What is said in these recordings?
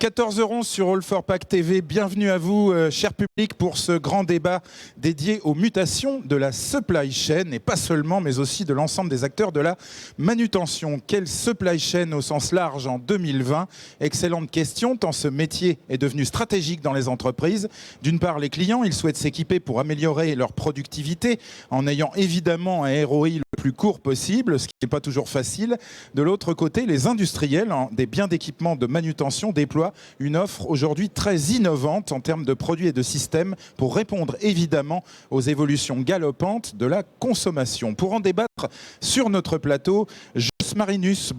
14h11 sur All for Pack TV. Bienvenue à vous, cher public, pour ce grand débat dédié aux mutations de la supply chain, et pas seulement, mais aussi de l'ensemble des acteurs de la manutention. Quelle supply chain au sens large en 2020? Excellente question, tant ce métier est devenu stratégique dans les entreprises. D'une part, les clients, ils souhaitent s'équiper pour améliorer leur productivité, en ayant évidemment un ROI le plus court possible, ce qui n'est pas toujours facile. De l'autre côté, les industriels des biens d'équipement de manutention déploient une offre aujourd'hui très innovante en termes de produits et de systèmes pour répondre évidemment aux évolutions galopantes de la consommation. Pour en débattre sur notre plateau, Jos Marinus,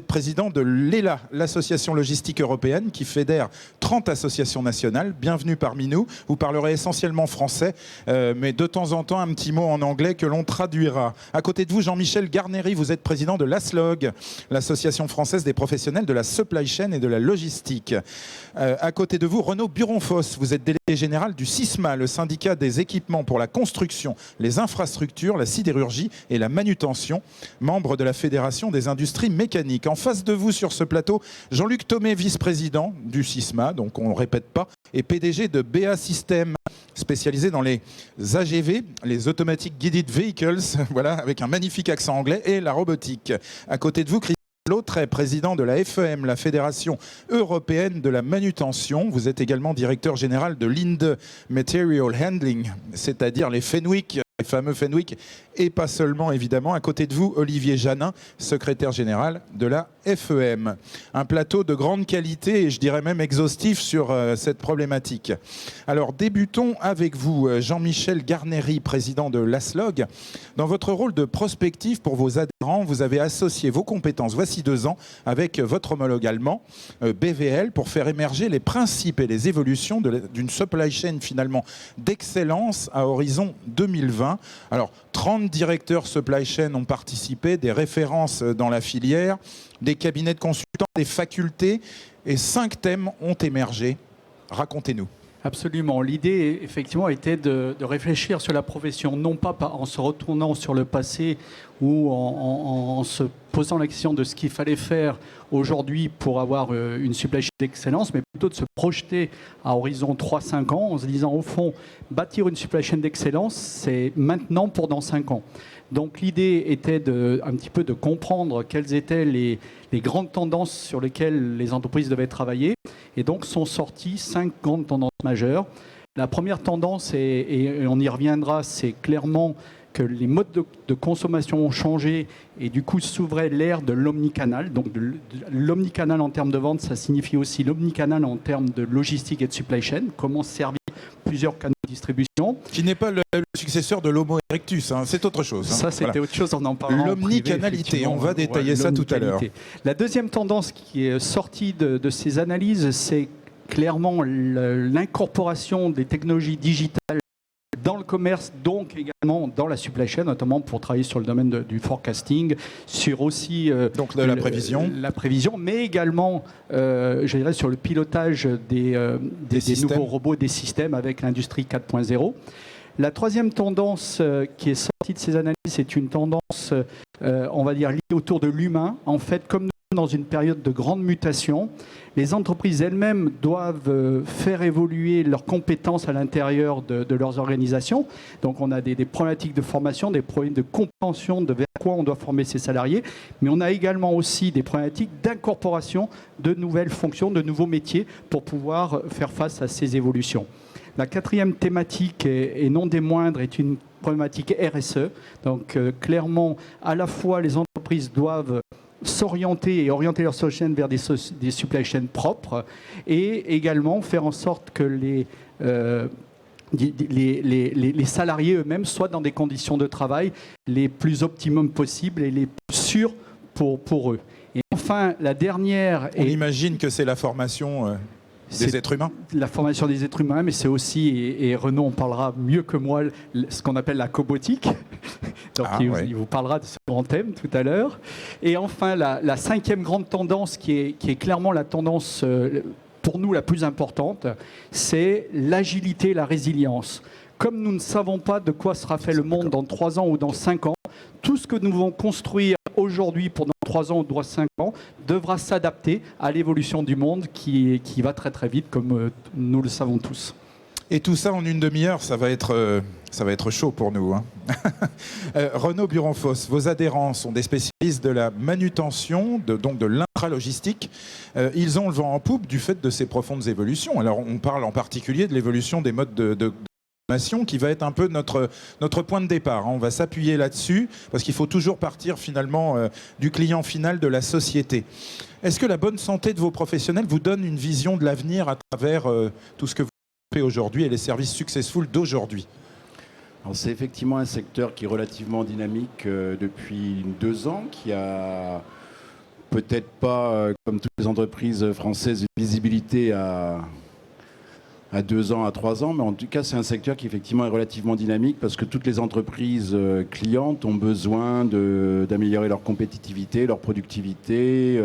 président de l'ELA, l'association logistique européenne qui fédère 30 associations nationales. Bienvenue parmi nous. Vous parlerez essentiellement français, mais de temps en temps un petit mot en anglais que l'on traduira. À côté de vous, Jean-Michel Garnery, vous êtes président de l'ASLOG, l'association française des professionnels de la supply chain et de la logistique. À côté de vous, Renaud Buronfos, vous êtes délégué général du SISMA, le syndicat des équipements pour la construction, les infrastructures, la sidérurgie et la manutention, membre de la Fédération des industries mécaniques. En face de vous sur ce plateau, Jean-Luc Thomé, vice-président du SISMA, donc on ne répète pas, et PDG de BA Systems, spécialisé dans les AGV, les Automatic Guided Vehicles, voilà, avec un magnifique accent anglais, et la robotique. À côté de vous, Christophe Lautrey, président de la FEM, la Fédération européenne de la manutention. Vous êtes également directeur général de Linde Material Handling, c'est-à-dire les Fenwick, les fameux Fenwick, et pas seulement évidemment. À côté de vous, Olivier Janin, secrétaire général de la FEM. Un plateau de grande qualité et je dirais même exhaustif sur cette problématique. Alors débutons avec vous, Jean-Michel Garnery, président de l'ASLOG. Dans votre rôle de prospectif pour vos adhérents, vous avez associé vos compétences voici 2 ans avec votre homologue allemand, BVL, pour faire émerger les principes et les évolutions d'une supply chain finalement d'excellence à horizon 2020. Alors 30 directeurs supply chain ont participé, des références dans la filière, des cabinets de consultants, des facultés, et 5 thèmes ont émergé. Racontez-nous. Absolument. L'idée, effectivement, était de réfléchir sur la profession, non pas en se retournant sur le passé ou en se posant la question de ce qu'il fallait faire aujourd'hui pour avoir une supply chain d'excellence, mais plutôt de se projeter à horizon 3-5 ans en se disant, au fond, bâtir une supply chain d'excellence, c'est maintenant pour dans 5 ans. Donc l'idée était un petit peu de comprendre quelles étaient les grandes tendances sur lesquelles les entreprises devaient travailler. Et donc sont sorties 5 grandes tendances majeures. La première tendance, et on y reviendra, c'est clairement que les modes de consommation ont changé et du coup s'ouvrait l'ère de l'omnicanal. Donc l'omnicanal en termes de vente, ça signifie aussi l'omnicanal en termes de logistique et de supply chain. Comment servir plusieurs canaux de distribution. Qui n'est pas le successeur de l'Homo erectus, hein, c'est autre chose. Hein. Ça, c'était autre chose, on en parlera. L'omnicanalité, on va détailler ça tout à l'heure. La deuxième tendance qui est sortie de ces analyses, c'est clairement l'incorporation des technologies digitales dans le commerce, donc également dans la supply chain, notamment pour travailler sur le domaine du forecasting, sur aussi donc de la prévision, mais également, je dirais, sur le pilotage des nouveaux robots, des systèmes avec l'industrie 4.0. La troisième tendance qui est sortie de ces analyses, c'est une tendance, on va dire, liée autour de l'humain. En fait, comme nous sommes dans une période de grande mutation, les entreprises elles-mêmes doivent faire évoluer leurs compétences à l'intérieur de leurs organisations. Donc on a des problématiques de formation, des problèmes de compréhension de vers quoi on doit former ses salariés, mais on a également aussi des problématiques d'incorporation de nouvelles fonctions, de nouveaux métiers pour pouvoir faire face à ces évolutions. La quatrième thématique, et non des moindres, est une problématique RSE. Donc clairement, à la fois les entreprises doivent s'orienter et orienter leur supply chain vers des supply chains propres et également faire en sorte que les salariés eux-mêmes soient dans des conditions de travail les plus optimum possibles et les plus sûres pour eux. Et enfin, la dernière... On imagine que c'est la formation... des êtres humains. La formation des êtres humains, mais c'est aussi, et Renaud en parlera mieux que moi, ce qu'on appelle la cobotique. Donc il vous parlera de ce grand thème tout à l'heure. Et enfin, la cinquième grande tendance, qui est clairement la tendance pour nous la plus importante, c'est l'agilité et la résilience. Comme nous ne savons pas de quoi sera fait le monde dans 3 ans ou dans 5 ans, tout ce que nous devons construire aujourd'hui pour notre 3 ans ou 5 ans, devra s'adapter à l'évolution du monde qui va très très vite, comme nous le savons tous. Et tout ça en une demi-heure, ça va être chaud pour nous. Hein. Renaud Buronfos, vos adhérents sont des spécialistes de la manutention, donc de l'intralogistique. Ils ont le vent en poupe du fait de ces profondes évolutions. Alors on parle en particulier de l'évolution des modes de consommation qui va être un peu notre point de départ. On va s'appuyer là-dessus parce qu'il faut toujours partir finalement du client final de la société. Est-ce que la bonne santé de vos professionnels vous donne une vision de l'avenir à travers tout ce que vous faites aujourd'hui et les services successful d'aujourd'hui? C'est effectivement un secteur qui est relativement dynamique depuis 2 ans, qui a peut-être pas, comme toutes les entreprises françaises, une visibilité à 2 ans, à 3 ans, mais en tout cas c'est un secteur qui effectivement est relativement dynamique parce que toutes les entreprises clientes ont besoin d'améliorer leur compétitivité, leur productivité,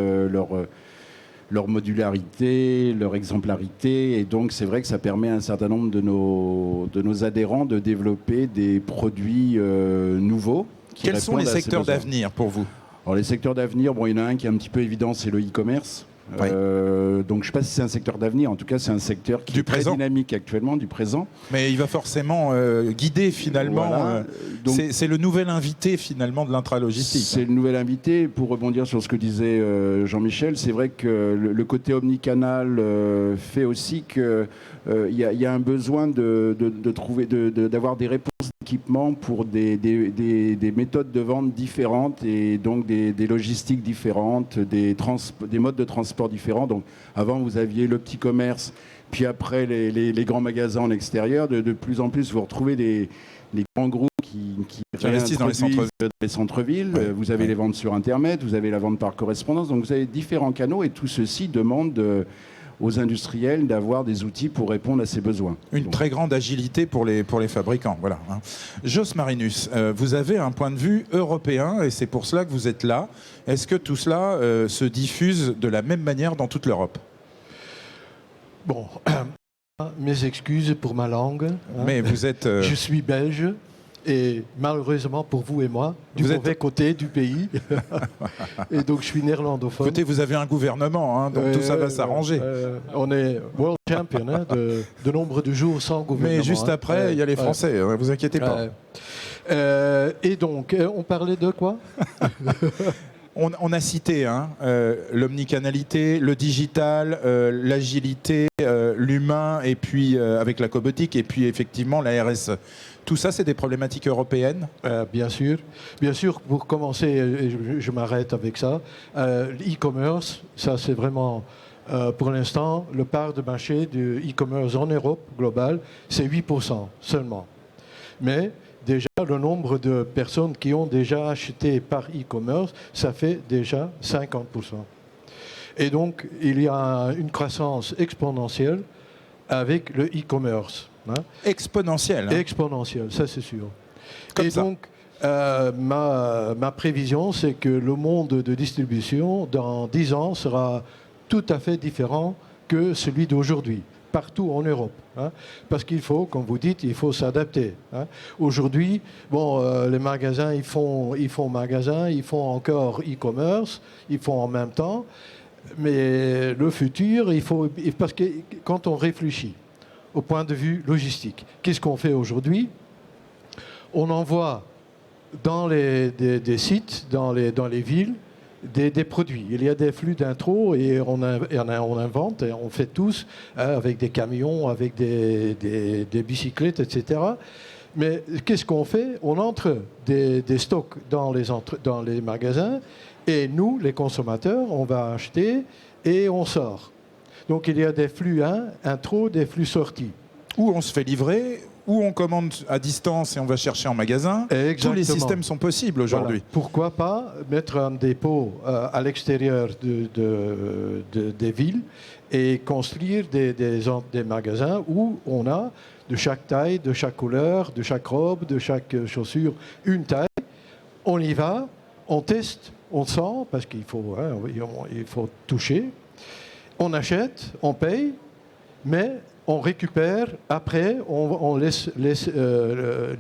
leur modularité, leur exemplarité, et donc c'est vrai que ça permet à un certain nombre de nos adhérents de développer des produits nouveaux. Quels sont les secteurs d'avenir pour vous? Alors les secteurs d'avenir, il y en a un qui est un petit peu évident, c'est le e-commerce. Oui. Donc je ne sais pas si c'est un secteur d'avenir, en tout cas c'est un secteur qui est très dynamique actuellement, du présent. Mais il va forcément guider finalement, voilà. C'est le nouvel invité finalement de l'intralogistique. C'est le nouvel invité. Pour rebondir sur ce que disait Jean-Michel, c'est vrai que le côté omnicanal fait aussi qu'il y a un besoin d'avoir des réponses d'équipement pour des méthodes de vente différentes et donc des logistiques différentes, des modes de transport différents. Donc avant vous aviez le petit commerce, puis après les grands magasins en extérieur. De plus en plus vous retrouvez les grands groupes qui investissent dans les centres-villes. Ouais. Vous avez les ventes sur Internet, vous avez la vente par correspondance. Donc vous avez différents canaux et tout ceci demande aux industriels d'avoir des outils pour répondre à ces besoins. Une très grande agilité pour les fabricants. Voilà. Jos Marinus, vous avez un point de vue européen et c'est pour cela que vous êtes là. Est-ce que tout cela se diffuse de la même manière dans toute l'Europe? Bon, mes excuses pour ma langue. Mais vous êtes... Je suis belge. Et malheureusement pour vous et moi, du mauvais côté du pays. Et donc je suis néerlandophone. Écoutez, vous avez un gouvernement, donc tout ça va s'arranger. On est world champion de nombre de jours sans gouvernement. Mais juste après, il y a les Français, ne vous inquiétez pas. Et donc, on parlait de quoi? On a cité l'omnicanalité, le digital, l'agilité, l'humain, et puis avec la cobotique, et puis effectivement la RSE. Tout ça, c'est des problématiques européennes? Bien sûr. Bien sûr, pour commencer, et je m'arrête avec ça, l'e-commerce, ça c'est vraiment, pour l'instant, le part de marché du e-commerce en Europe globale, c'est 8% seulement. Mais déjà, le nombre de personnes qui ont déjà acheté par e-commerce, ça fait déjà 50%. Et donc, il y a une croissance exponentielle avec le e-commerce. Exponentielle. Exponentielle, ça c'est sûr. Comme et ça. donc, ma prévision, c'est que le monde de distribution, dans 10 ans, sera tout à fait différent que celui d'aujourd'hui, partout en Europe. Parce qu'il faut, comme vous dites, il faut s'adapter. Aujourd'hui, les magasins, ils font magasin, ils font encore e-commerce, ils font en même temps. Mais le futur, parce que quand on réfléchit au point de vue logistique, qu'est-ce qu'on fait aujourd'hui? On envoie dans des sites, dans les villes, des produits. Il y a des flux d'intro et on invente, et on fait tous, avec des camions, avec des bicyclettes, etc. Mais qu'est-ce qu'on fait? On entre des stocks dans les magasins et nous, les consommateurs, on va acheter et on sort. Donc il y a des flux intro, des flux sortis. Où on se fait livrer, où on commande à distance et on va chercher en magasin. Exactement. Tous les systèmes sont possibles aujourd'hui. Voilà. Pourquoi pas mettre un dépôt à l'extérieur des villes et construire des magasins où on a de chaque taille, de chaque couleur, de chaque robe, de chaque chaussure, une taille. On y va, on teste, on sent, parce qu'il faut, il faut toucher. On achète, on paye, mais on récupère après, on laisse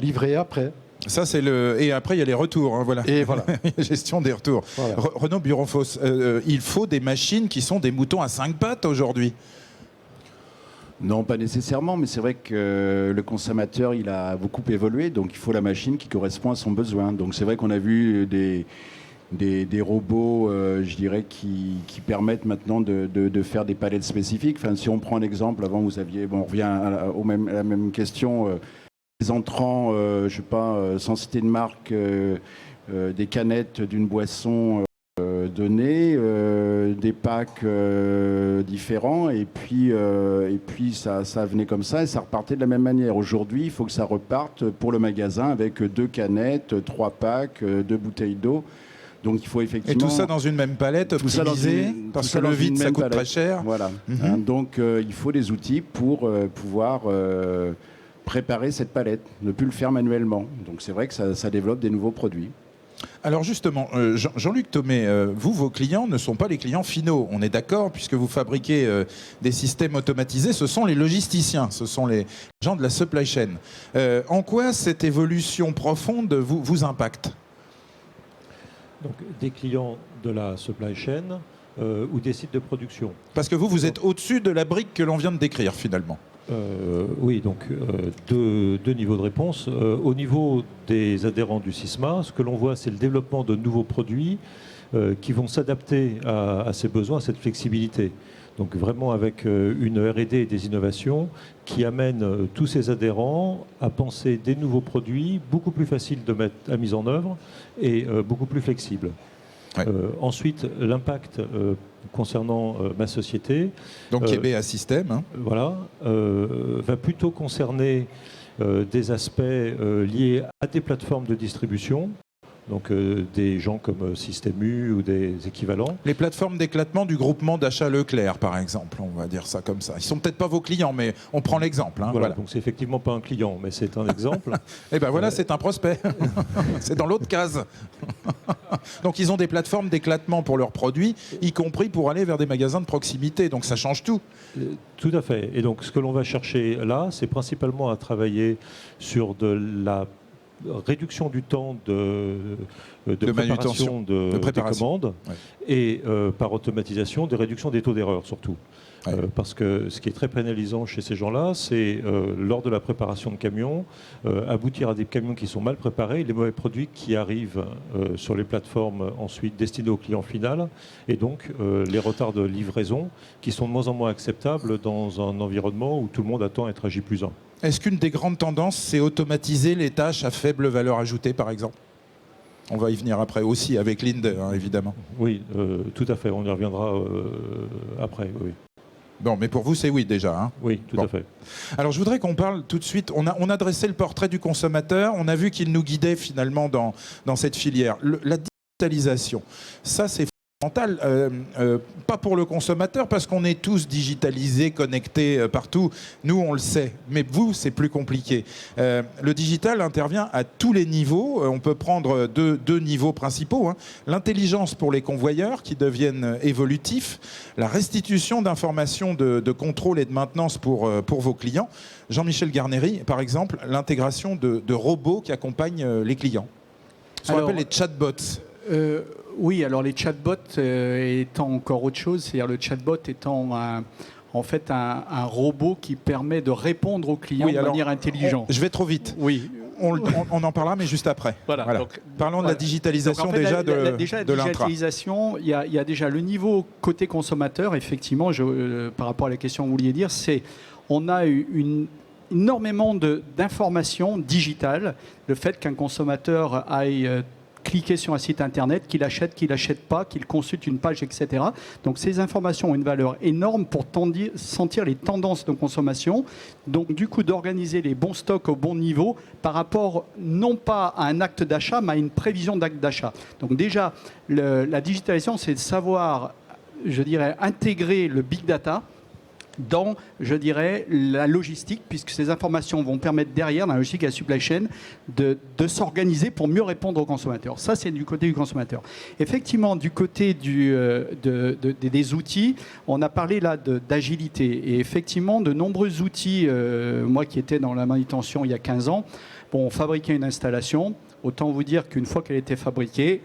livrer après. Ça, c'est le... Et après, il y a les retours. Hein, voilà. Et voilà. Gestion des retours. Voilà. Renaud Buronfos, il faut des machines qui sont des moutons à 5 pattes aujourd'hui. Non, pas nécessairement, mais c'est vrai que le consommateur, il a beaucoup évolué, donc il faut la machine qui correspond à son besoin. Donc c'est vrai qu'on a vu des robots, je dirais, qui permettent maintenant de faire des palettes spécifiques. Enfin, si on prend un exemple, avant vous aviez, bon, on revient à la même question, les entrants, je ne sais pas, sans citer de marque, des canettes d'une boisson donnée, des packs différents, et puis ça venait comme ça et ça repartait de la même manière. Aujourd'hui, il faut que ça reparte pour le magasin avec 2 canettes, 3 packs, 2 bouteilles d'eau. Donc il faut effectivement... Et tout ça dans une même palette, optimisée, parce que le vide, ça coûte très cher. Voilà. Donc il faut des outils pour pouvoir préparer cette palette, ne plus le faire manuellement. Donc c'est vrai que ça développe des nouveaux produits. Alors justement, Jean-Luc Thomé, vos clients ne sont pas les clients finaux, on est d'accord, puisque vous fabriquez des systèmes automatisés, ce sont les logisticiens, ce sont les gens de la supply chain. En quoi cette évolution profonde vous impacte ? Donc, des clients de la supply chain ou des sites de production. Parce que vous êtes au-dessus de la brique que l'on vient de décrire finalement. Oui, donc deux niveaux de réponse. Au niveau des adhérents du SISMA, ce que l'on voit, c'est le développement de nouveaux produits qui vont s'adapter à ces besoins, à cette flexibilité. Donc vraiment avec une R&D et des innovations qui amènent tous ces adhérents à penser des nouveaux produits beaucoup plus faciles de mettre à mise en œuvre et beaucoup plus flexibles. Ouais. Ensuite, l'impact concernant ma société, donc EBA System, hein. Voilà, va plutôt concerner des aspects liés à des plateformes de distribution. Donc des gens comme Système U ou des équivalents. Les plateformes d'éclatement du groupement d'achat Leclerc, par exemple, on va dire ça comme ça. Ils ne sont peut-être pas vos clients, mais on prend l'exemple. Hein, voilà. Donc c'est effectivement pas un client, mais c'est un exemple. Et ben voilà, c'est un prospect. C'est dans l'autre case. Donc ils ont des plateformes d'éclatement pour leurs produits, y compris pour aller vers des magasins de proximité. Donc ça change tout. Tout à fait. Et donc ce que l'on va chercher là, c'est principalement à travailler sur de la réduction du temps de préparation des commandes, ouais. Et par automatisation, de réduction des taux d'erreur surtout. Ouais. Parce que ce qui est très pénalisant chez ces gens-là, c'est lors de la préparation de camions, aboutir à des camions qui sont mal préparés, les mauvais produits qui arrivent sur les plateformes ensuite destinées au client final, et donc les retards de livraison qui sont de moins en moins acceptables dans un environnement où tout le monde attend à être à J+1. Est-ce qu'une des grandes tendances, c'est automatiser les tâches à faible valeur ajoutée, par exemple ? On va y venir après aussi, avec Linde, hein, évidemment. Oui, tout à fait. On y reviendra après, oui. Bon, mais pour vous, c'est oui déjà. Hein. Oui, tout à fait. Alors, je voudrais qu'on parle tout de suite. On a dressé le portrait du consommateur. On a vu qu'il nous guidait finalement dans cette filière. La digitalisation, ça, c'est fondamental. Pas pour le consommateur, parce qu'on est tous digitalisés, connectés partout. Nous, on le sait. Mais vous, c'est plus compliqué. Le digital intervient à tous les niveaux. On peut prendre deux niveaux principaux. Hein. L'intelligence pour les convoyeurs qui deviennent évolutifs. La restitution d'informations de contrôle et de maintenance pour vos clients. Jean-Michel Garnéry, par exemple, l'intégration de robots qui accompagnent les clients. Ce qu'on appelle les chatbots. Oui, alors les chatbots étant encore autre chose, c'est-à-dire le chatbot étant en fait un robot qui permet de répondre aux clients de manière intelligente. Je vais trop vite. Oui. On en parlera, mais juste après. Voilà. Donc, parlons de la digitalisation donc, en fait, déjà de l'intra. Digitalisation, il y a déjà le niveau côté consommateur, effectivement, par rapport à la question que vous vouliez dire, c'est on a énormément d'informations digitales. Le fait qu'un consommateur aille cliquer sur un site internet, qu'il achète pas, qu'il consulte une page, etc. Donc ces informations ont une valeur énorme pour sentir les tendances de consommation. Donc du coup d'organiser les bons stocks au bon niveau par rapport non pas à un acte d'achat, mais à une prévision d'acte d'achat. Donc déjà, la digitalisation, c'est de savoir, je dirais, intégrer le big data dans, je dirais, la logistique, puisque ces informations vont permettre derrière, dans la logistique et la supply chain, de s'organiser pour mieux répondre aux consommateurs. Ça, c'est du côté du consommateur. Effectivement, du côté des outils, on a parlé là d'agilité. Et effectivement, de nombreux outils, moi qui étais dans la manutention il y a 15 ans, Bon, on fabriquait une installation. Autant vous dire qu'une fois qu'elle était fabriquée,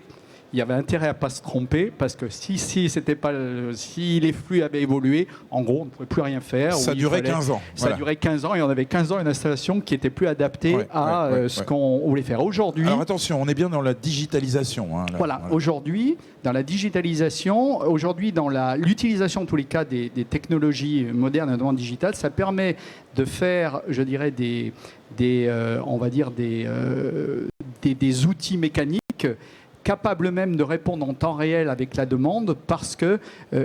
il y avait intérêt à ne pas se tromper, parce que si les flux avaient évolué, en gros, on ne pouvait plus rien faire. Ça durait 15 ans. Ça durait 15 ans, et on avait 15 ans une installation qui n'était plus adaptée à ce qu'on voulait faire. Aujourd'hui... Alors attention, on est bien dans la digitalisation. Hein, là. Voilà, aujourd'hui, dans la digitalisation, aujourd'hui, dans l'utilisation, en tous les cas, des technologies modernes, notamment digitales, ça permet de faire, je dirais, des outils mécaniques capables même de répondre en temps réel avec la demande, parce que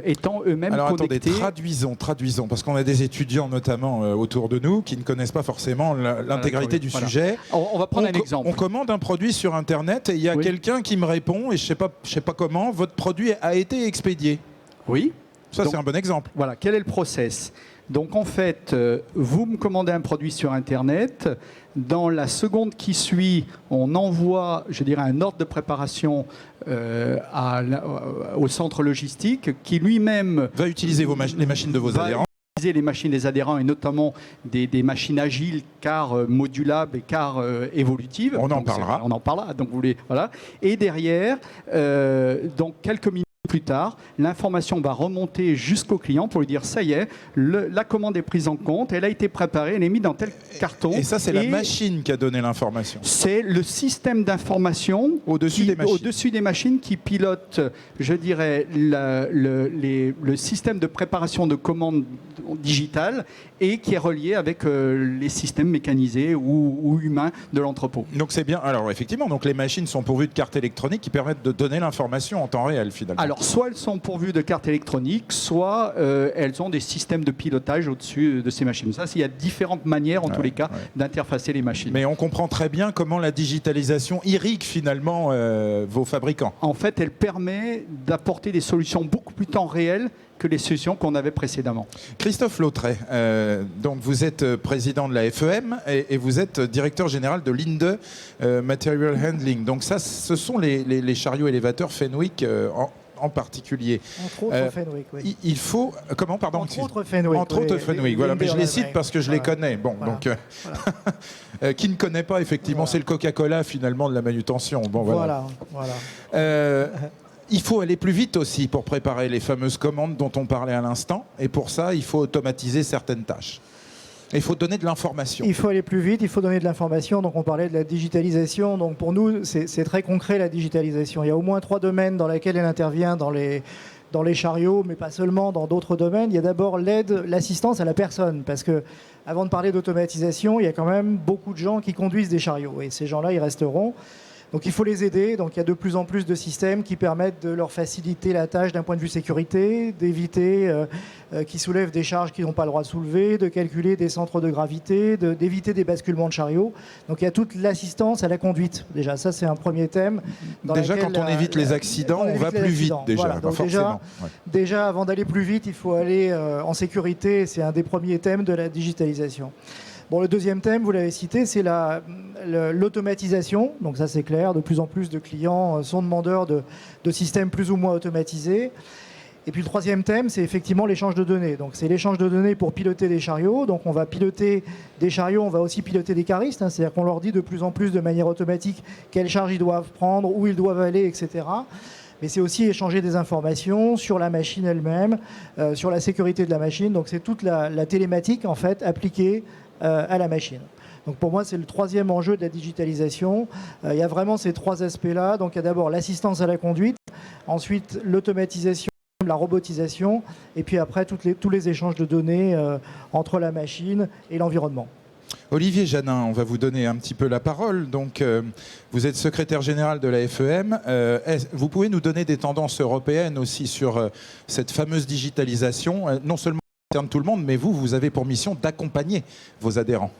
étant eux-mêmes connectés... Alors attendez, traduisons, parce qu'on a des étudiants notamment autour de nous qui ne connaissent pas forcément l'intégralité du sujet. On va prendre un exemple. On commande un produit sur Internet et il y a quelqu'un qui me répond, et je sais pas comment, votre produit a été expédié. Oui. Ça, c'est un bon exemple. Voilà, quel est le process ? Donc en fait, vous me commandez un produit sur Internet. Dans la seconde qui suit, on envoie, je dirais, un ordre de préparation au centre logistique qui lui-même va utiliser les machines de vos adhérents. Les machines des adhérents, et notamment des machines agiles, car modulables et car évolutives. On en parlera. On en parlera. Donc voilà. Et derrière, donc quelques minutes plus tard, l'information va remonter jusqu'au client pour lui dire ça y est, la commande est prise en compte, elle a été préparée, elle est mise dans tel carton. Et ça, c'est la machine qui a donné l'information. C'est le système d'information au-dessus des machines qui pilote, je dirais, le système de préparation de commandes digitales, et qui est relié avec les systèmes mécanisés ou humains de l'entrepôt. Donc c'est bien. Alors effectivement, donc les machines sont pourvues de cartes électroniques qui permettent de donner l'information en temps réel finalement. Alors soit elles sont pourvues de cartes électroniques, soit elles ont des systèmes de pilotage au-dessus de ces machines. Ça, il y a différentes manières en tous les cas d'interfacer les machines. Mais on comprend très bien comment la digitalisation irrigue finalement vos fabricants. En fait, elle permet d'apporter des solutions beaucoup plus temps réel que les solutions qu'on avait précédemment. Christophe Lautret, donc vous êtes président de la FEM et vous êtes directeur général de Linde Material Handling. Donc ça, ce sont les chariots élévateurs Fenwick en particulier. Entre autres Fenwick, oui. Il faut... Comment, pardon? Entre autres Fenwick. Entre autres Fenwick, voilà. Mais je les cite parce que je les connais. Bon, voilà. Donc... qui ne connaît pas, effectivement, c'est le Coca-Cola, finalement, de la manutention. Bon, voilà. Il faut aller plus vite aussi pour préparer les fameuses commandes dont on parlait à l'instant. Et pour ça, il faut automatiser certaines tâches. Et il faut donner de l'information. Il faut aller plus vite, il faut donner de l'information. Donc on parlait de la digitalisation. Donc pour nous, c'est très concret la digitalisation. Il y a au moins 3 domaines dans lesquels elle intervient dans les chariots, mais pas seulement, dans d'autres domaines. Il y a d'abord l'aide, l'assistance à la personne. Parce que avant de parler d'automatisation, il y a quand même beaucoup de gens qui conduisent des chariots. Et ces gens-là, ils resteront. Donc il faut les aider. Donc il y a de plus en plus de systèmes qui permettent de leur faciliter la tâche d'un point de vue sécurité, d'éviter qu'ils soulèvent des charges qu'ils n'ont pas le droit de soulever, de calculer des centres de gravité, d'éviter des basculements de chariots. Donc il y a toute l'assistance à la conduite. Déjà, ça c'est un premier thème. Déjà, quand on évite les accidents, on va plus vite déjà. Voilà. Donc déjà, avant d'aller plus vite, il faut aller en sécurité. C'est un des premiers thèmes de la digitalisation. Bon, le deuxième thème, vous l'avez cité, c'est l'automatisation. Donc ça, c'est clair. De plus en plus de clients sont demandeurs de systèmes plus ou moins automatisés. Et puis le troisième thème, c'est effectivement l'échange de données. Donc c'est l'échange de données pour piloter des chariots. Donc on va piloter des chariots, on va aussi piloter des caristes. C'est-à-dire qu'on leur dit de plus en plus de manière automatique quelles charges ils doivent prendre, où ils doivent aller, etc. Mais c'est aussi échanger des informations sur la machine elle-même, sur la sécurité de la machine. Donc c'est toute la télématique, en fait, appliquée à la machine. Donc pour moi, c'est le troisième enjeu de la digitalisation. Il y a vraiment ces 3 aspects-là. Donc il y a d'abord l'assistance à la conduite, ensuite l'automatisation, la robotisation, et puis après tous les échanges de données entre la machine et l'environnement. Olivier Janin, on va vous donner un petit peu la parole. Donc, vous êtes secrétaire général de la FEM. Vous pouvez nous donner des tendances européennes aussi sur cette fameuse digitalisation, non seulement concerne tout le monde, mais vous avez pour mission d'accompagner vos adhérents.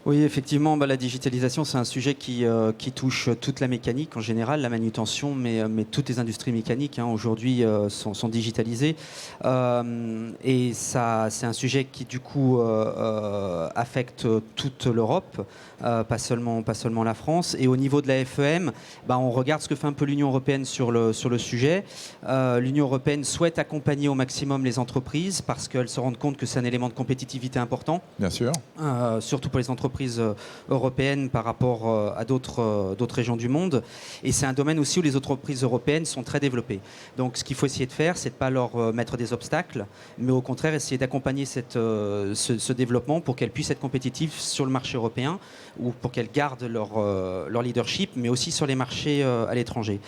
Oui, effectivement, la digitalisation, c'est un sujet qui touche toute la mécanique en général, la manutention, mais toutes les industries mécaniques aujourd'hui sont digitalisées. Et ça, c'est un sujet qui, du coup, affecte toute l'Europe, pas seulement la France. Et au niveau de la FEM, on regarde ce que fait un peu l'Union européenne sur le sujet. L'Union européenne souhaite accompagner au maximum les entreprises parce qu'elles se rendent compte que c'est un élément de compétitivité important. Bien sûr. Surtout pour les entreprises entreprises européennes par rapport à d'autres régions du monde. Et c'est un domaine aussi où les entreprises européennes sont très développées. Donc ce qu'il faut essayer de faire, c'est de ne pas leur mettre des obstacles, mais au contraire essayer d'accompagner ce développement pour qu'elles puissent être compétitives sur le marché européen ou pour qu'elles gardent leur leadership, mais aussi sur les marchés à l'étranger.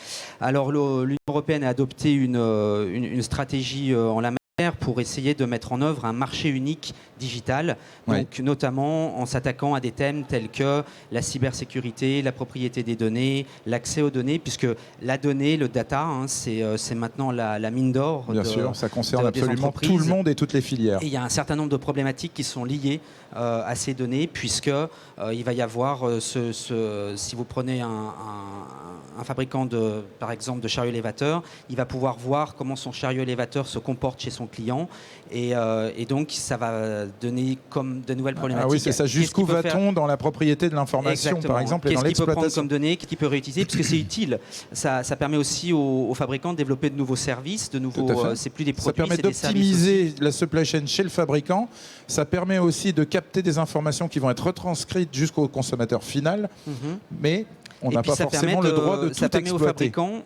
Alors l'Union européenne a adopté une stratégie en la matière pour essayer de mettre en œuvre un marché unique digital, donc notamment en s'attaquant à des thèmes tels que la cybersécurité, la propriété des données, l'accès aux données, puisque la donnée, le data, c'est maintenant la mine d'or. Bien sûr, ça concerne absolument tout le monde et toutes les filières. Et il y a un certain nombre de problématiques qui sont liées à ces données, puisque il va y avoir, si vous prenez un fabricant par exemple de chariot élévateur, il va pouvoir voir comment son chariot élévateur se comporte chez son client, et donc ça va donner comme de nouvelles problématiques. Ah oui, c'est ça. Jusqu'où va-t-on dans la propriété de l'information, par exemple, et dans l'exploitation ? Qu'est-ce qu'il peut prendre comme données, qu'est-ce qu'il peut réutiliser, puisque c'est utile. Ça permet aussi aux fabricants de développer de nouveaux services, c'est plus des produits, c'est des services. Ça permet d'optimiser la supply chain chez le fabricant. Ça permet aussi de capter des informations qui vont être retranscrites jusqu'au consommateur final, mais on n'a pas forcément le droit de tout exploiter. Ça permet aux fabricants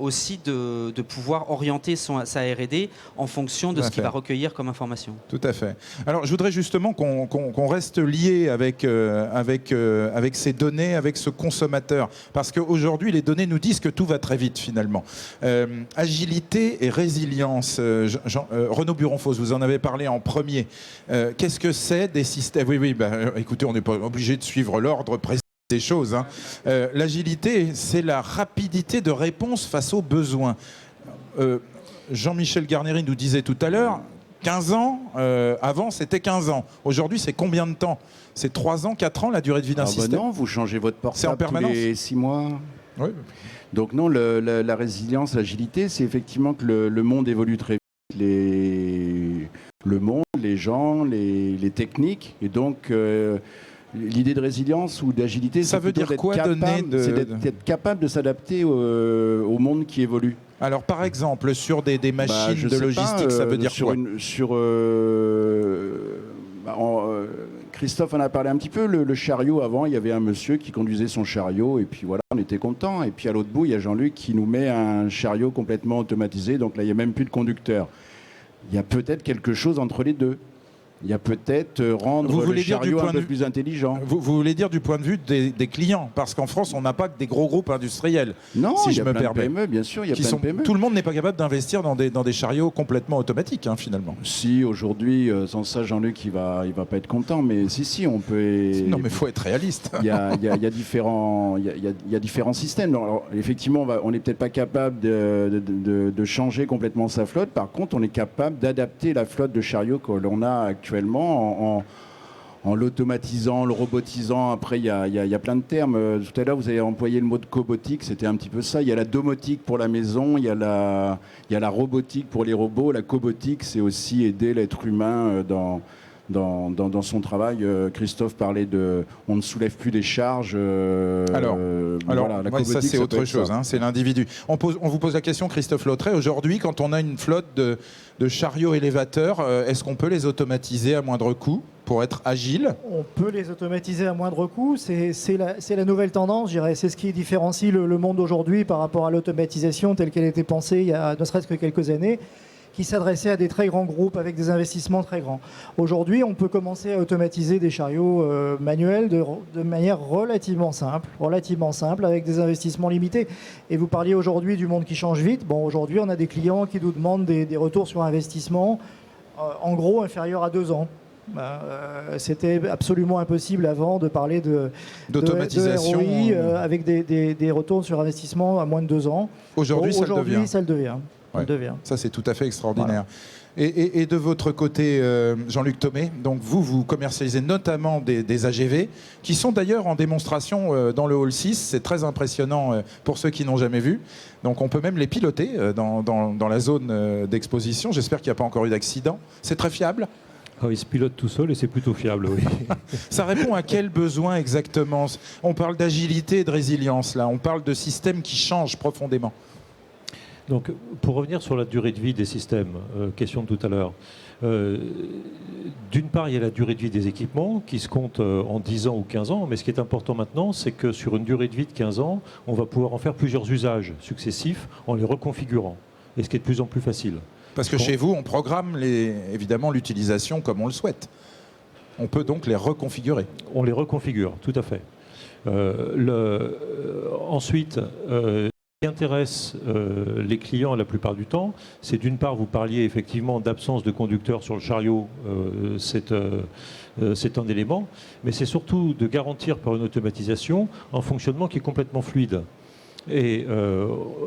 aussi de pouvoir orienter sa R&D en fonction de ce qu'il va recueillir comme information. Tout à fait. Alors, je voudrais justement qu'on reste lié avec ces données, avec ce consommateur. Parce qu'aujourd'hui, les données nous disent que tout va très vite, finalement. Agilité et résilience. Renaud Buronfos, vous en avez parlé en premier. Qu'est-ce que c'est des systèmes ? Oui, écoutez, on n'est pas obligé de suivre l'ordre précis des choses. L'agilité, c'est la rapidité de réponse face aux besoins. Jean-Michel Garnéry nous disait tout à l'heure, 15 ans, avant c'était 15 ans. Aujourd'hui, c'est combien de temps ? C'est 3 ans, 4 ans la durée de vie d'un système ? Non, vous changez votre portable en permanence tous les 6 mois. Oui. Donc non, la résilience, l'agilité, c'est effectivement que le monde évolue très vite. Le monde, les gens, les techniques. Et donc... l'idée de résilience ou d'agilité, ça veut dire quoi c'est d'être capable de s'adapter au monde qui évolue. Alors par exemple, sur des machines de logistique, ça veut dire quoi ? Christophe en a parlé un petit peu, le chariot avant, il y avait un monsieur qui conduisait son chariot et puis voilà, on était content. Et puis à l'autre bout, il y a Jean-Luc qui nous met un chariot complètement automatisé, donc là il n'y a même plus de conducteur. Il y a peut-être quelque chose entre les deux. Il y a peut-être rendre le chariot un peu plus intelligent. Vous voulez dire du point de vue des clients ? Parce qu'en France, on n'a pas que des gros groupes industriels. Non, si il je y a me plein permets. de PME, bien sûr, il y a plein de PME. Tout le monde n'est pas capable d'investir dans des chariots complètement automatiques, finalement. Si, aujourd'hui, sans ça, Jean-Luc, il va pas être content. Mais si, on peut... Non, mais il faut être réaliste. Il y a différents systèmes. Alors, effectivement, on n'est peut-être pas capable de changer complètement sa flotte. Par contre, on est capable d'adapter la flotte de chariots que l'on a actuellement en l'automatisant, le robotisant. Après, il y a plein de termes. Tout à l'heure, vous avez employé le mot de cobotique, c'était un petit peu ça. Il y a la domotique pour la maison, il y a la robotique pour les robots. La cobotique, c'est aussi aider l'être humain dans son travail. Christophe parlait de... On ne soulève plus des charges. Alors voilà, ça c'est autre chose, c'est l'individu. On vous pose la question, Christophe Lautret. Aujourd'hui, quand on a une flotte de chariots élévateurs, est-ce qu'on peut les automatiser à moindre coût pour être agile ? On peut les automatiser à moindre coût. C'est la nouvelle tendance, je dirais. C'est ce qui différencie le monde aujourd'hui par rapport à l'automatisation telle qu'elle était pensée il y a ne serait-ce que quelques années, qui s'adressait à des très grands groupes avec des investissements très grands. Aujourd'hui, on peut commencer à automatiser des chariots manuels de manière relativement simple, avec des investissements limités. Et vous parliez aujourd'hui du monde qui change vite. Bon, aujourd'hui, on a des clients qui nous demandent des retours sur investissement, en gros, inférieurs à 2 ans. C'était absolument impossible avant de parler d'automatisation de ROI avec des retours sur investissement à moins de 2 ans. Aujourd'hui, ça le devient. Ouais. Ça, c'est tout à fait extraordinaire. Voilà. Et de votre côté, Jean-Luc Thomé, donc vous commercialisez notamment des AGV, qui sont d'ailleurs en démonstration dans le Hall 6. C'est très impressionnant pour ceux qui n'ont jamais vu. Donc on peut même les piloter dans la zone d'exposition. J'espère qu'il n'y a pas encore eu d'accident. C'est très fiable ? Il se pilote tout seul et c'est plutôt fiable, oui. Ça répond à quel besoin exactement ? On parle d'agilité et de résilience, là. On parle de systèmes qui changent profondément. Donc, pour revenir sur la durée de vie des systèmes, question de tout à l'heure, d'une part, il y a la durée de vie des équipements qui se compte en 10 ans ou 15 ans, mais ce qui est important maintenant, c'est que sur une durée de vie de 15 ans, on va pouvoir en faire plusieurs usages successifs en les reconfigurant, et ce qui est de plus en plus facile. Parce que chez vous, on programme évidemment l'utilisation comme on le souhaite. On peut donc les reconfigurer. On les reconfigure, tout à fait. Ensuite, ce qui intéresse les clients la plupart du temps, c'est d'une part, vous parliez effectivement d'absence de conducteur sur le chariot, c'est un élément, mais c'est surtout de garantir par une automatisation un fonctionnement qui est complètement fluide. Et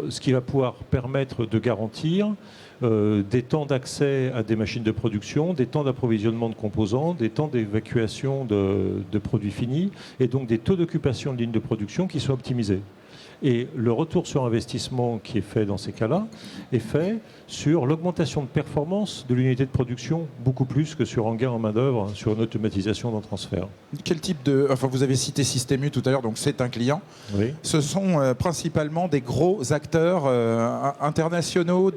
ce qui va pouvoir permettre de garantir des temps d'accès à des machines de production, des temps d'approvisionnement de composants, des temps d'évacuation de produits finis, et donc des taux d'occupation de lignes de production qui soient optimisés. Et le retour sur investissement qui est fait dans ces cas-là est fait sur l'augmentation de performance de l'unité de production, beaucoup plus que sur un gain en main-d'œuvre, sur une automatisation d'un transfert. Quel type de... Enfin, vous avez cité Système U tout à l'heure, donc c'est un client. Oui. Ce sont principalement des gros acteurs internationaux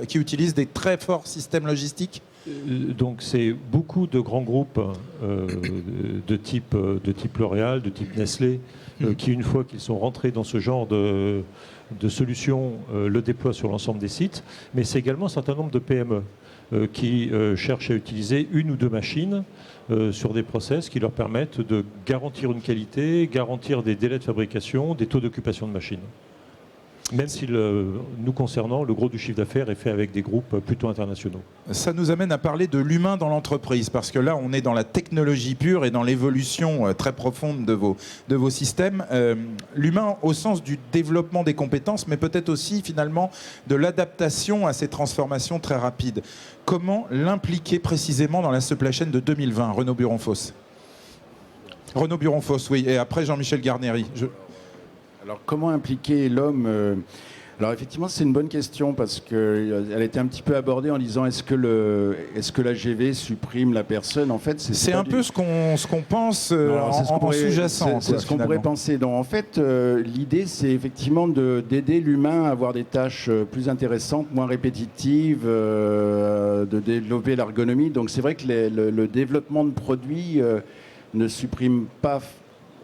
qui utilisent des très forts systèmes logistiques. Donc c'est beaucoup de grands groupes de type L'Oréal, de type Nestlé, qui une fois qu'ils sont rentrés dans ce genre de solutions, le déploient sur l'ensemble des sites. Mais c'est également un certain nombre de PME qui cherchent à utiliser une ou deux machines sur des process qui leur permettent de garantir une qualité, garantir des délais de fabrication, des taux d'occupation de machines. Même si, nous concernant, le gros du chiffre d'affaires est fait avec des groupes plutôt internationaux. Ça nous amène à parler de l'humain dans l'entreprise, parce que là, on est dans la technologie pure et dans l'évolution très profonde de vos systèmes. L'humain au sens du développement des compétences, mais peut-être aussi, finalement, de l'adaptation à ces transformations très rapides. Comment l'impliquer précisément dans la supply chain de 2020, Renaud Buron-Fosse? Renaud Buron-Fosse, oui, et après Jean-Michel Garnery. Alors, comment impliquer l'homme Alors, effectivement, c'est une bonne question parce qu'elle a été un petit peu abordée en disant est-ce que l'AGV supprime la personne? En fait, c'est un peu ce qu'on pense en sous-jacent. C'est ce qu'on pourrait penser. Donc, en fait, l'idée, c'est effectivement d'aider l'humain à avoir des tâches plus intéressantes, moins répétitives, de développer l'ergonomie. Donc, c'est vrai que le développement de produits ne supprime pas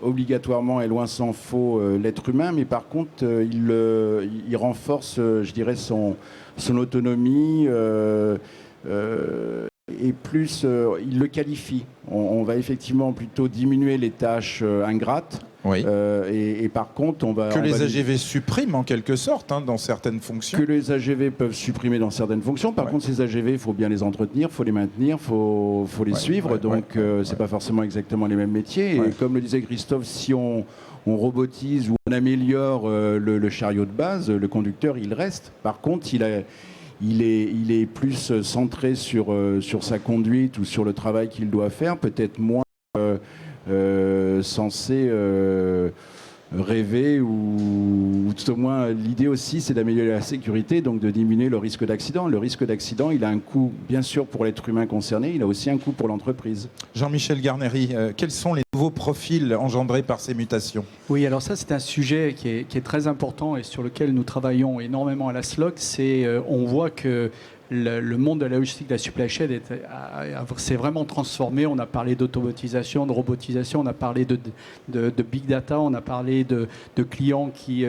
obligatoirement et loin s'en faut l'être humain, mais par contre il renforce, je dirais, son autonomie et plus il le qualifie. On va effectivement plutôt diminuer les tâches ingrates. Oui. Et par contre, les AGV suppriment en quelque sorte dans certaines fonctions. Que les AGV peuvent supprimer dans certaines fonctions. Par contre, ces AGV, il faut bien les entretenir, il faut les maintenir, il faut les suivre. Donc, c'est pas forcément exactement les mêmes métiers. Et comme le disait Christophe, si on robotise ou on améliore le chariot de base, le conducteur, il reste. Par contre, il est plus centré sur sa conduite ou sur le travail qu'il doit faire, peut-être moins censé rêver ou tout au moins l'idée aussi c'est d'améliorer la sécurité, donc de diminuer le risque d'accident. Le risque d'accident, il a un coût bien sûr pour l'être humain concerné, il a aussi un coût pour l'entreprise. Jean-Michel Garnery, quels sont les nouveaux profils engendrés par ces mutations? Oui, alors ça c'est un sujet qui est très important et sur lequel nous travaillons énormément à la SLOC. On voit que le monde de la logistique, de la supply chain s'est vraiment transformé. On a parlé d'automatisation, de robotisation, on a parlé de big data, on a parlé de clients qui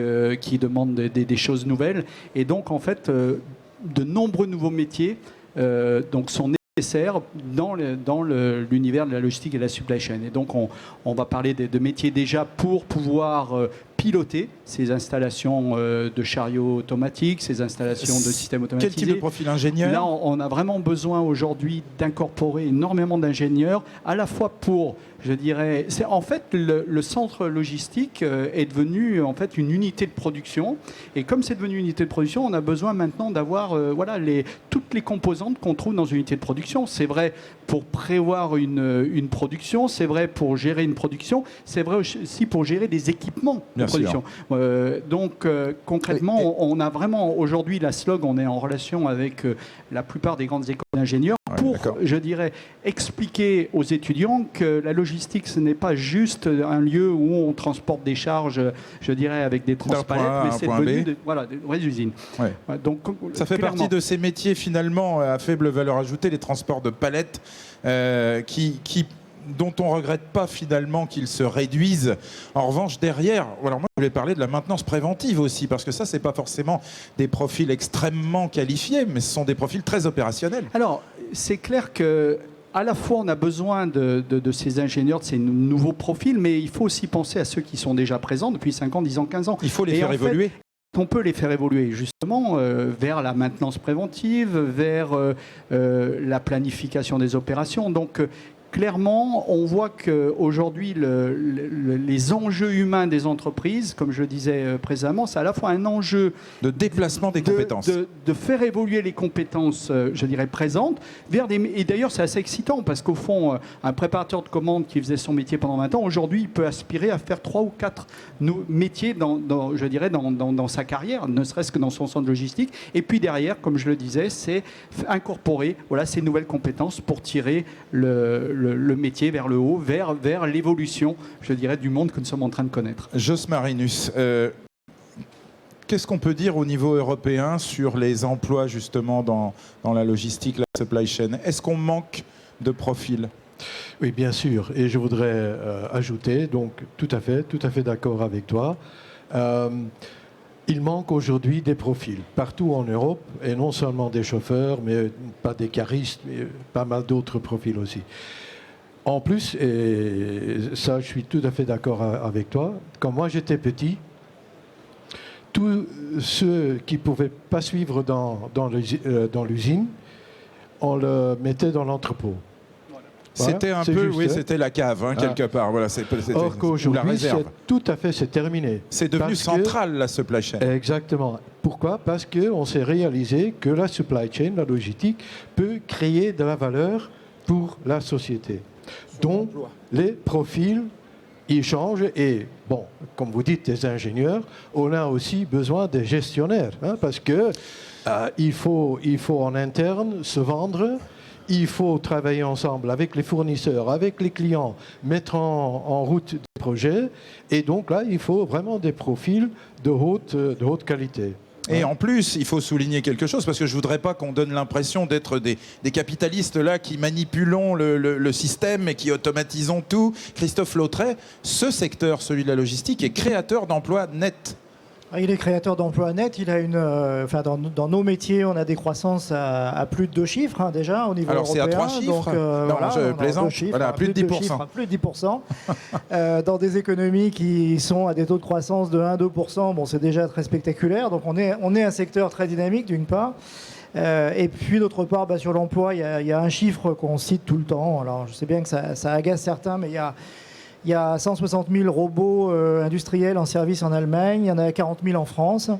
demandent des choses nouvelles. Et donc, en fait, de nombreux nouveaux métiers sont nécessaires dans l'univers de la logistique et de la supply chain. Et donc, on va parler de métiers déjà pour pouvoir piloter ces installations de chariots automatiques, ces installations de systèmes automatisés. Quel type de profil ingénieur? Là, on a vraiment besoin aujourd'hui d'incorporer énormément d'ingénieurs, à la fois pour, je dirais, en fait, le centre logistique est devenu en fait une unité de production. Et comme c'est devenu une unité de production, on a besoin maintenant d'avoir toutes les composantes qu'on trouve dans une unité de production. C'est vrai pour prévoir une production, c'est vrai pour gérer une production, c'est vrai aussi pour gérer des équipements de production. Concrètement, on a vraiment aujourd'hui la SLOG, on est en relation avec la plupart des grandes écoles d'ingénieurs pour, je dirais, expliquer aux étudiants que la logistique, ce n'est pas juste un lieu où on transporte des charges, je dirais, avec des transpalettes, mais c'est devenu des vraies usines. Ouais. Donc, ça fait partie de ces métiers, finalement, à faible valeur ajoutée, les transports de palettes, dont on ne regrette pas finalement qu'ils se réduisent. En revanche, derrière, alors moi je voulais parler de la maintenance préventive aussi, parce que ça, ce n'est pas forcément des profils extrêmement qualifiés, mais ce sont des profils très opérationnels. Alors, c'est clair que à la fois, on a besoin de ces ingénieurs, de ces nouveaux profils, mais il faut aussi penser à ceux qui sont déjà présents depuis 5 ans, 10 ans, 15 ans. Il faut les faire évoluer. On peut les faire évoluer justement vers la maintenance préventive, vers la planification des opérations. Donc, clairement, on voit qu'aujourd'hui, les enjeux humains des entreprises, comme je le disais précédemment, c'est à la fois un enjeu de déplacement des compétences. De faire évoluer les compétences, je dirais, présentes, vers et d'ailleurs, c'est assez excitant, parce qu'au fond, un préparateur de commandes qui faisait son métier pendant 20 ans, aujourd'hui, il peut aspirer à faire 3 ou 4 métiers je dirais, dans sa carrière, ne serait-ce que dans son centre logistique. Et puis derrière, comme je le disais, c'est incorporer ces nouvelles compétences pour tirer le métier vers le haut, vers l'évolution, je dirais, du monde que nous sommes en train de connaître. Jos Marinus, qu'est-ce qu'on peut dire au niveau européen sur les emplois justement dans la logistique, la supply chain? Est-ce qu'on manque de profils? Oui, bien sûr. Et je voudrais ajouter, donc tout à fait d'accord avec toi. Il manque aujourd'hui des profils partout en Europe, et non seulement des chauffeurs, mais pas des caristes, mais pas mal d'autres profils aussi. En plus, et ça je suis tout à fait d'accord avec toi, quand moi j'étais petit, tous ceux qui ne pouvaient pas suivre dans l'usine, on le mettait dans l'entrepôt. C'était un peu, oui, c'était la cave, quelque part. Voilà, or qu'aujourd'hui, c'est terminé. C'est devenu central, la supply chain. Exactement. Pourquoi? Parce qu'on s'est réalisé que la supply chain, la logistique, peut créer de la valeur pour la société. Donc, les profils, ils changent. Et, bon, comme vous dites, des ingénieurs, on a aussi besoin des gestionnaires. Parce que il faut en interne se vendre. Il faut travailler ensemble avec les fournisseurs, avec les clients, mettre en route des projets. Et donc là, il faut vraiment des profils de haute qualité. Et en plus, il faut souligner quelque chose, parce que je ne voudrais pas qu'on donne l'impression d'être des capitalistes là qui manipulons le système et qui automatisons tout. Christophe Lautret, ce secteur, celui de la logistique, est créateur d'emplois nets. Il est créateur d'emplois nets. Il a dans nos métiers, on a des croissances à plus de 2 chiffres déjà au niveau européen. Alors c'est à 3 chiffres. Donc, je plaisante. Voilà, plus de 10%. Plus de 10%. Dans des économies qui sont à des taux de croissance de 1-2%, bon, c'est déjà très spectaculaire. Donc on est un secteur très dynamique d'une part. Et puis d'autre part, sur l'emploi, il y a un chiffre qu'on cite tout le temps. Alors je sais bien que ça agace certains, mais il y a 160 000 robots industriels en service en Allemagne, il y en a 40 000 en France.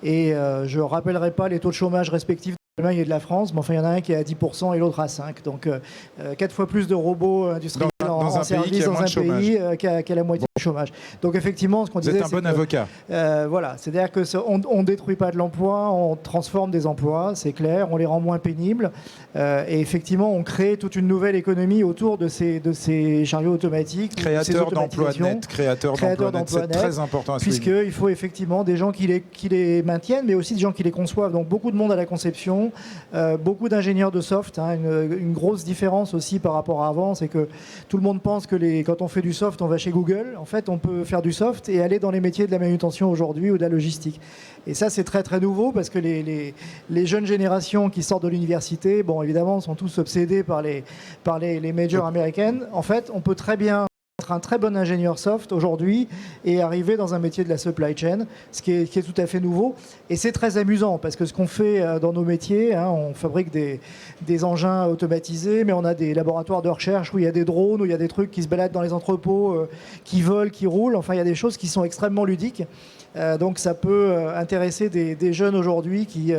Et je ne rappellerai pas les taux de chômage respectifs de l'Allemagne et de la France, mais enfin il y en a un qui est à 10% et l'autre à 5%. Donc 4 fois plus de robots industriels en service dans un pays qui a la moitié du chômage. Donc effectivement, ce qu'on disait, c'est un bon avocat. Voilà, c'est-à-dire qu'on ne détruit pas de l'emploi, on transforme des emplois, c'est clair, on les rend moins pénibles. Et effectivement, on crée toute une nouvelle économie autour de ces chariots automatiques. Créateurs d'emplois nets, c'est très important à souligner. Puisqu'il faut effectivement des gens qui les maintiennent, mais aussi des gens qui les conçoivent. Donc beaucoup de monde à la conception, beaucoup d'ingénieurs de soft. Une grosse différence aussi par rapport à avant, c'est que tout le monde pense que quand on fait du soft, on va chez Google. En fait, on peut faire du soft et aller dans les métiers de la manutention aujourd'hui ou de la logistique. Et ça, c'est très très nouveau parce que les jeunes générations qui sortent de l'université, bon, évidemment, sont tous obsédés par les majors américaines. En fait, on peut très bien être un très bon ingénieur soft aujourd'hui et arriver dans un métier de la supply chain, ce qui est tout à fait nouveau. Et c'est très amusant parce que ce qu'on fait dans nos métiers, on fabrique des engins automatisés, mais on a des laboratoires de recherche où il y a des drones, où il y a des trucs qui se baladent dans les entrepôts, qui volent, qui roulent. Enfin, il y a des choses qui sont extrêmement ludiques. Donc ça peut intéresser des jeunes aujourd'hui qui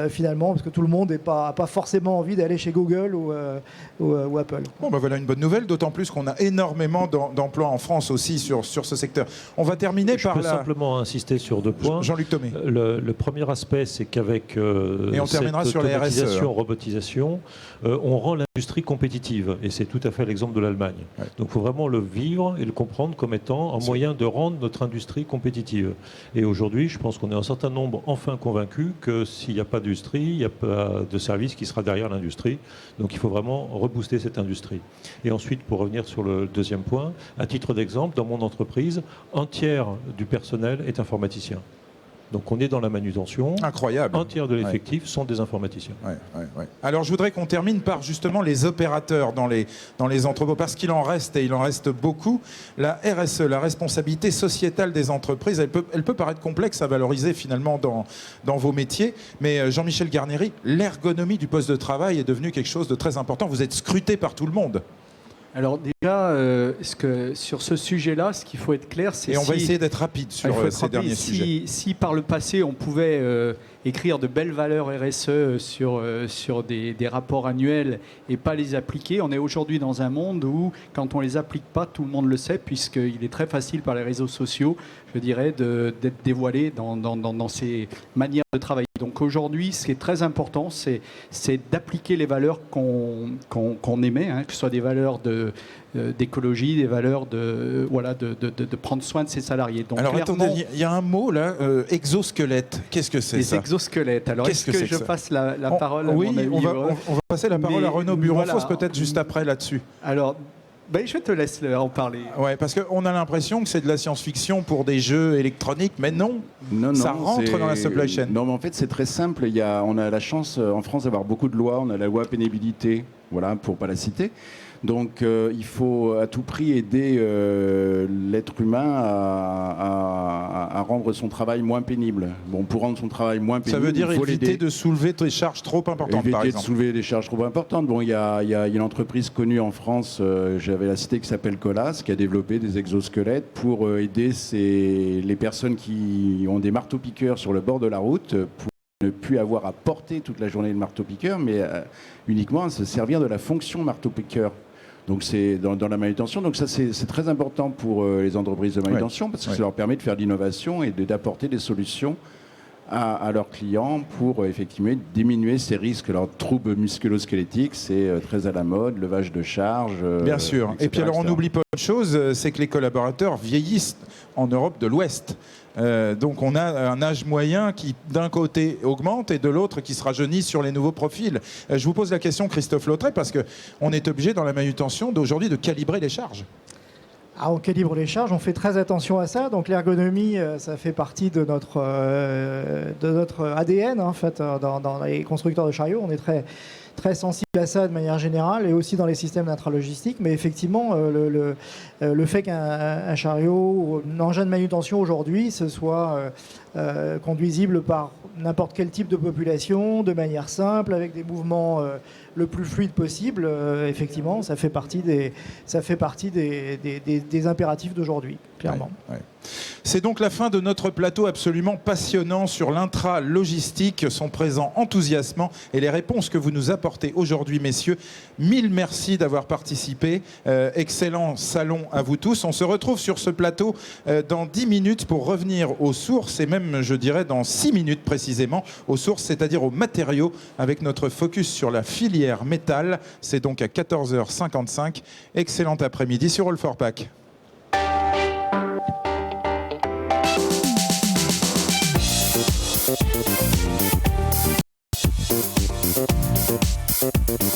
finalement, parce que tout le monde n'a pas forcément envie d'aller chez Google ou Apple. Bon, voilà une bonne nouvelle, d'autant plus qu'on a énormément d'emplois en France aussi sur ce secteur. On va terminer par Je peux simplement insister sur 2 points. Jean-Luc Thomé. Le premier aspect, c'est qu'avec cette automatisation, robotisation, on rend l'industrie compétitive. Et c'est tout à fait l'exemple de l'Allemagne. Ouais. Donc il faut vraiment le vivre et le comprendre comme étant un moyen de rendre notre industrie compétitive. Et aujourd'hui, je pense qu'on est un certain nombre enfin convaincus que s'il n'y a pas d'industrie, il n'y a pas de service qui sera derrière l'industrie. Donc il faut vraiment rebooster cette industrie. Et ensuite, pour revenir sur le deuxième point, à titre d'exemple, dans mon entreprise, un tiers du personnel est informaticien. Donc on est dans la manutention. Incroyable. Un tiers de l'effectif sont des informaticiens. Ouais. Alors je voudrais qu'on termine par justement les opérateurs dans les entrepôts, parce qu'il en reste, et il en reste beaucoup. La RSE, la responsabilité sociétale des entreprises, elle peut paraître complexe à valoriser finalement dans vos métiers, mais Jean-Michel Garnéry, l'ergonomie du poste de travail est devenue quelque chose de très important. Vous êtes scruté par tout le monde. Alors déjà, sur ce sujet-là, ce qu'il faut être clair, c'est... Et on va essayer d'être rapide sur ces derniers sujets. Si par le passé, on pouvait écrire de belles valeurs RSE sur des rapports annuels et pas les appliquer, on est aujourd'hui dans un monde où, quand on ne les applique pas, tout le monde le sait, puisqu'il est très facile par les réseaux sociaux, je dirais, d'être dévoilé dans ces manières de travailler. Donc aujourd'hui, ce qui est très important, c'est d'appliquer les valeurs qu'on émet, que ce soit des valeurs d'écologie, des valeurs de prendre soin de ses salariés. Donc, alors attendez, il y a un mot là, exosquelette. Qu'est-ce que c'est ça ? Les exosquelettes. Alors est-ce que je passe la parole à mon ami on va passer la parole à Renaud Buronfos peut-être juste après là-dessus. Alors, je te laisse en parler. Ouais, parce qu'on a l'impression que c'est de la science-fiction pour des jeux électroniques, mais non, ça rentre dans la supply chain. Non, mais en fait, c'est très simple. On a la chance en France d'avoir beaucoup de lois. On a la loi pénibilité, voilà, pour ne pas la citer. Donc, il faut à tout prix aider l'être humain à rendre son travail moins pénible. Bon, pour rendre son travail moins pénible, ça veut dire il faut éviter de soulever des charges trop importantes, par exemple. Éviter de soulever des charges trop importantes. Bon, il y a une entreprise connue en France, j'avais la cité, qui s'appelle Colas, qui a développé des exosquelettes pour aider les personnes qui ont des marteaux-piqueurs sur le bord de la route, pour ne plus avoir à porter toute la journée le marteau-piqueur, mais uniquement à se servir de la fonction marteau-piqueur. Donc c'est dans la manutention. Donc ça c'est très important pour les entreprises de manutention, parce que ça leur permet de faire de l'innovation et d'apporter des solutions à leurs clients pour effectivement diminuer ces risques. Alors troubles musculo-squelettiques, c'est très à la mode, levage de charge. Bien sûr. Et puis alors on n'oublie pas autre chose, c'est que les collaborateurs vieillissent en Europe de l'Ouest. Donc on a un âge moyen qui d'un côté augmente et de l'autre qui se rajeunit sur les nouveaux profils. Je vous pose la question, Christophe Lautrey, parce qu'on est obligé dans la manutention d'aujourd'hui de calibrer les charges. On calibre les charges, on fait très attention à ça. Donc l'ergonomie, ça fait partie de notre ADN en fait. Dans les constructeurs de chariots, on est très sensible à ça de manière générale et aussi dans les systèmes d'intralogistique. Mais effectivement, le fait qu'un chariot ou un engin de manutention aujourd'hui ce soit conduisible par n'importe quel type de population, de manière simple, avec des mouvements le plus fluide possible, effectivement, ça fait partie des impératifs d'aujourd'hui, clairement. Ouais. C'est donc la fin de notre plateau absolument passionnant sur l'intra-logistique, son présent enthousiasmant et les réponses que vous nous apportez aujourd'hui, messieurs. Mille merci d'avoir participé. Excellent salon à vous tous. On se retrouve sur ce plateau dans 10 minutes pour revenir aux sources et même, je dirais, dans 6 minutes précisément, aux sources, c'est-à-dire aux matériaux, avec notre focus sur la filière métal. C'est donc à 14h55. Excellent après-midi sur All for Pack. Thank you.